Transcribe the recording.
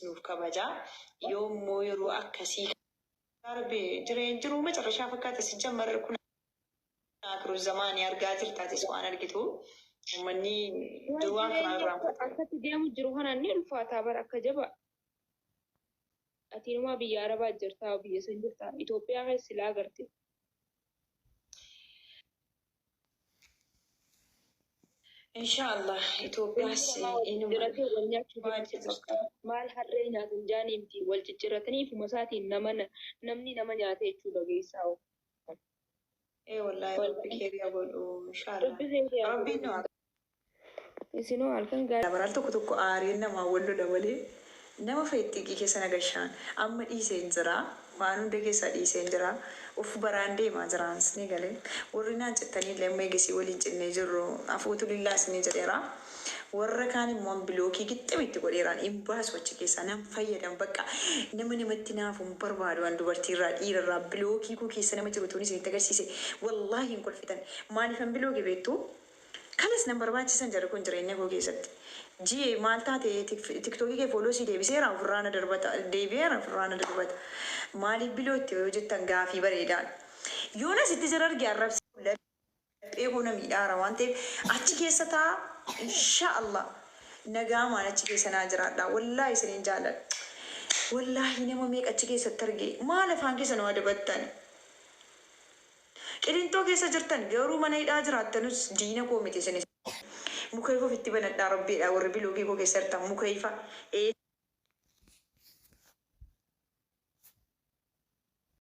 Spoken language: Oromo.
nuuf kabaja yoommoo yeroo akkasii darbee jiru macarrashaa fakkaata si jammarre kun akru zamaanii argaa jirtaatis waan argitu uummanni duwwaa kanarraa akkatti deemu jiru kanaan ni ulfaataa bara akka jaba atiinuma biyya arabaa jirtaa biyya san jirtaa Itoophiyaa keessa silaa agartee inshallah Itoophiyaas maal harree nyaatan jaaniimti wal cicciratanii fi masaatiin namni nama nyaata jechuudha geessaa wallahi rabbi keeriyaa godhu inshallah rabbiin nu isinoo halkan gaarii dabaral tokko aariin namaa wallo dabalee nama feexiqii keessa nagashaan amma dhiiseen jira waan hunda keessa dhiiseen jira uf baraan deemaa jiraanis ni galee warri naan cittanii lemmee gisii waliin cinnee jirru afuutu lillaas ni jedheera warra kaan immoo bilookii gixximitti godheeraan hin baasu achi keessaa nam fayyadan bakka namatti naafuun barbaadu waan dubartiirraa dhiirarraa bilookii koo keessa nama jiru tuunis itti agarsiise wallaahi hin kolfitan maaliifan bilookii beektu kanas nan barbaachisan jara kun jireenya koo keessatti jii maal taate tiktookii kee fooloosii deebiseera ofirraana darbata deebi'eera ofirraana darbata maaliif bilootti yoo jettan gaafii bareedaan yoonas itti jira arge arrabsi eeguu na miidhaara waan ta'eef achi keessa taa inshaallah nagaamaan achi keessa naa jiraadha wallaahi isiniin jaalladha wallaahi nama meeqa achi keessatti arge maal afaan keessa nama dabattan qilintoo keessa jirtan garuu mana hidhaa jiraattanus diina koo miti isinis muka ifoof itti banadhaa rabbiidha warri biloogii koo keessa jirtan muka ifa